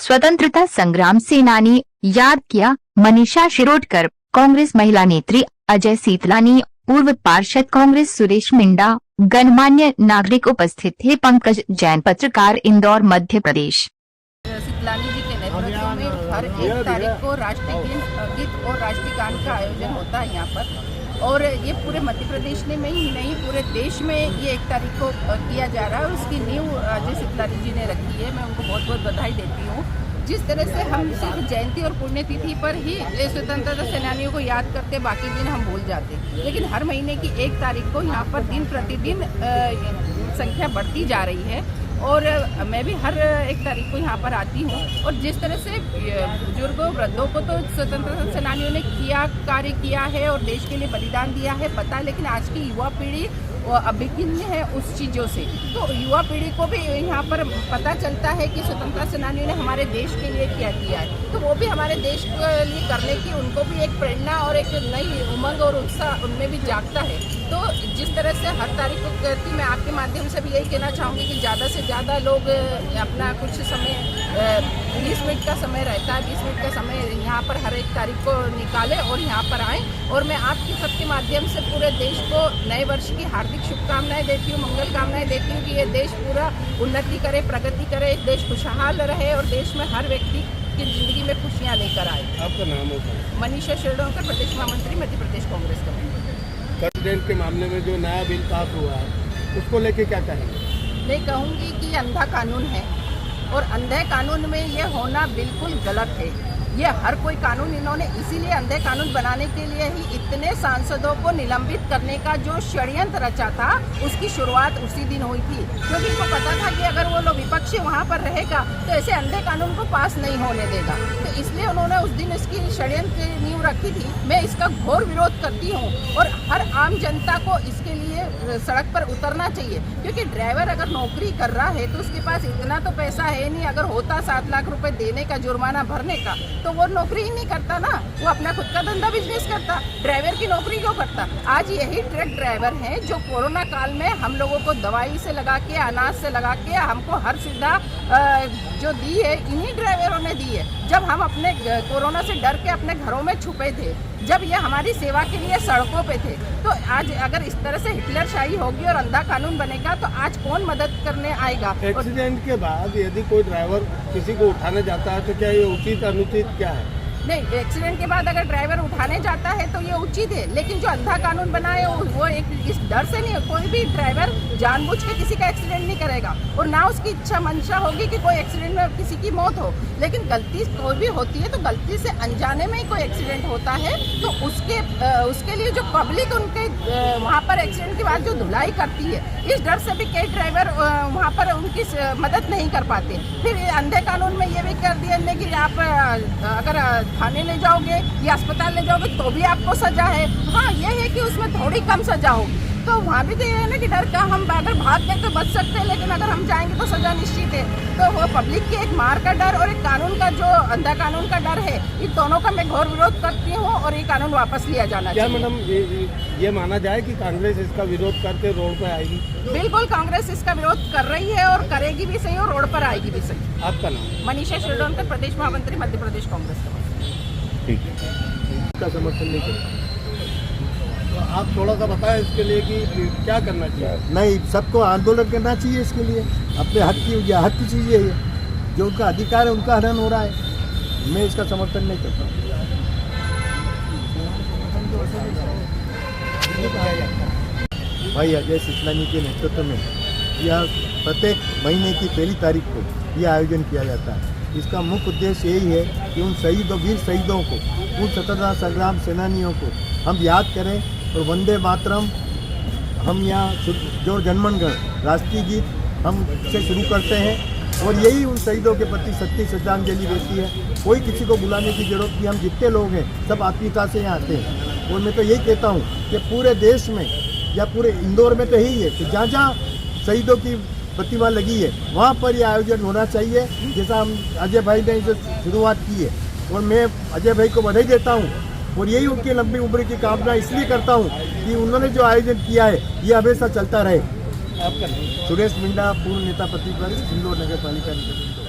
स्वतंत्रता संग्राम सेनानी याद किया। मनीषा शिरोडकर, कांग्रेस महिला नेत्री अजय सीतलानी, पूर्व पार्षद कांग्रेस सुरेश मिंडा, गणमान्य नागरिक उपस्थित थे। पंकज जैन, पत्रकार, इंदौर, मध्य प्रदेश। सीतलानी जी के नेतृत्व में हर 1 तारीख को राष्ट्रीय गीत और राष्ट्रीय गान का आयोजन होता है यहाँ पर, और ये पूरे मध्य प्रदेश में ही नहीं पूरे देश में ये 1 तारीख को किया जा रहा है। और उसकी नींव अजय सीतलानी जी ने रखी है, मैं उनको बहुत बहुत बधाई देती हूँ। जिस तरह से हम सिर्फ जयंती और पुण्यतिथि पर ही स्वतंत्रता सेनानियों को याद करते, बाकी दिन हम भूल जाते, लेकिन हर महीने की 1 तारीख को यहाँ पर दिन प्रतिदिन संख्या बढ़ती जा रही है। और मैं भी हर 1 तारीख को यहाँ पर आती हूँ। और जिस तरह से बुजुर्गों वृद्धों को तो स्वतंत्रता सेनानियों ने कार्य किया है और देश के लिए बलिदान दिया है पता, लेकिन आज की युवा पीढ़ी अभिज्ञ है उस चीज़ों से, तो युवा पीढ़ी को भी यहाँ पर पता चलता है कि स्वतंत्रता सेनानियों ने हमारे देश के लिए क्या किया है, तो वो भी हमारे देश के लिए करने की उनको भी एक प्रेरणा और एक नई उमंग और उत्साह उनमें भी जागता है। तो जिस तरह से हर तारीख को करती, मैं आपके माध्यम से भी यही कहना चाहूँगी कि ज़्यादा से ज़्यादा लोग अपना कुछ समय 20 मिनट का समय रहता है, 20 मिनट का समय यहाँ पर हर 1 तारीख को निकालें और यहाँ पर आएँ। और मैं आपके सबके माध्यम से पूरे देश को नए वर्ष की हार्दिक शुभकामनाएं देती हूँ, मंगल कामनाएं देती हूँ कि ये देश पूरा उन्नति करे, प्रगति करे, देश खुशहाल रहे और देश में हर व्यक्ति की जिंदगी में खुशियाँ लेकर आए। आपका नाम है? मनीषा शिरोडकर, प्रदेश महामंत्री, मध्य प्रदेश कांग्रेस कमेटी। प्रेसिडेंट के मामले में जो नया बिल पास हुआ है उसको लेके क्या कहेंगे? मैं कहूँगी कि अंधा कानून है और अंधे कानून में ये होना बिल्कुल गलत है। ये हर कोई कानून इन्होंने इसीलिए अंधे कानून बनाने के लिए ही इतने सांसदों को निलंबित करने का जो षड्यंत्र रचा था उसकी शुरुआत उसी दिन हुई थी, क्योंकि इनको पता था कि अगर वो लोग विपक्षी वहाँ पर रहेगा तो ऐसे अंधे कानून को पास नहीं होने देगा। तो इसलिए उन्होंने उस दिन इसकी षड्यंत्र की नींव रखी थी। मैं इसका घोर विरोध करती हूँ और हर आम जनता को इसके लिए सड़क पर उतरना चाहिए, क्योंकि ड्राइवर अगर नौकरी कर रहा है तो उसके पास इतना तो पैसा है नहीं। अगर होता 7 लाख रुपए देने का, जुर्माना भरने का, तो वो नौकरी ही नहीं करता ना, वो अपना खुद का धंधा बिजनेस करता। ड्राइवर की नौकरी क्यों करता? आज यही ट्रक ड्राइवर हैं जो कोरोना काल में हम लोगों को दवाई से लगा के, अनाज से लगा के हमको हर सुविधा जो दी है इन्हीं ड्राइवरों ने दी है। जब हम अपने कोरोना से डर के अपने घरों में छुपे थे, जब ये हमारी सेवा के लिए सड़कों पे थे, तो आज अगर इस तरह से हिटलरशाही होगी और अंधा कानून बनेगा तो आज कौन मदद करने आएगा? एक्सीडेंट के बाद यदि कोई ड्राइवर किसी को उठाने जाता है तो क्या ये उचित अनुचित क्या है? नहीं, एक्सीडेंट के बाद अगर ड्राइवर उठाने जाता है तो ये उचित है, लेकिन जो अंधा कानून बना है वो एक इस डर से नहीं, कोई भी ड्राइवर जानबूझ के किसी का एक्सीडेंट नहीं करेगा और ना उसकी इच्छा मंशा होगी कि कोई एक्सीडेंट में किसी की मौत हो। लेकिन गलती कोई भी होती है तो गलती से अनजाने में ही कोई एक्सीडेंट होता है, तो उसके लिए जो पब्लिक उनके वहाँ पर एक्सीडेंट के बाद जो धुलाई करती है, इस डर से भी कई ड्राइवर वहाँ पर उनकी मदद नहीं कर पाते। फिर अंधे कानून में ये भी कर दिया कि आप अगर थाने ले जाओगे या अस्पताल ले जाओगे तो भी आपको सजा है। हाँ, ये है कि उसमें थोड़ी कम सजा होगी, तो वहाँ भी तो ये है ना कि डर का, हम अगर भाग गए तो बच सकते हैं, लेकिन अगर हम जाएंगे तो सजा निश्चित है। तो वो पब्लिक की एक मार का डर और एक कानून का जो अंधा कानून का डर है, इन दोनों का मैं घोर विरोध करती हूँ और ये कानून वापस लिया जाना चाहिए। क्या मैडम ये माना जाए कि कांग्रेस इसका विरोध करके रोड पर आएगी? बिल्कुल, कांग्रेस इसका विरोध कर रही है और करेगी भी सही और रोड पर आएगी भी सही। आपका नाम? मनीषा शिरोडकर, प्रदेश महामंत्री, मध्य प्रदेश कांग्रेस कमेटी। ठीक है, इसका समर्थन नहीं करें तो आप थोड़ा सा बताएं इसके लिए कि क्या करना चाहिए? नहीं, सबको आंदोलन करना चाहिए इसके लिए। अपने हक की चीज़ है, ये जो उनका अधिकार है उनका हनन हो रहा है। मैं इसका समर्थन नहीं करता हूँ। भाई अजय सीतलानी के नेतृत्व में यह प्रत्येक महीने की 1 तारीख को यह आयोजन किया जाता है। इसका मुख्य उद्देश्य यही है कि उन वीर शहीदों को, उन स्वतंत्रता संग्राम सेनानियों को हम याद करें और वंदे मातरम हम यहाँ जो जनगण राष्ट्रीय गीत हम से शुरू करते हैं और यही उन शहीदों के प्रति सच्ची श्रद्धांजलि देती है। कोई किसी को बुलाने की जरूरत नहीं, हम जितने लोग हैं सब आत्मीयता से यहाँ आते हैं। और मैं तो यही कहता हूँ कि पूरे देश में या पूरे इंदौर में तो यही है कि जहाँ जहाँ शहीदों की प्रतिमा लगी है वहाँ पर यह आयोजन होना चाहिए, जैसा हम अजय भाई ने इसे शुरुआत की है। और मैं अजय भाई को बधाई देता हूँ और यही उनकी लंबी उम्र की कामना इसलिए करता हूँ कि उन्होंने जो आयोजन किया है ये हमेशा चलता रहे। आपका? सुरेश मिंडा, पूर्व नेता प्रतिपक्ष, इंदौर नगर पालिका निगम।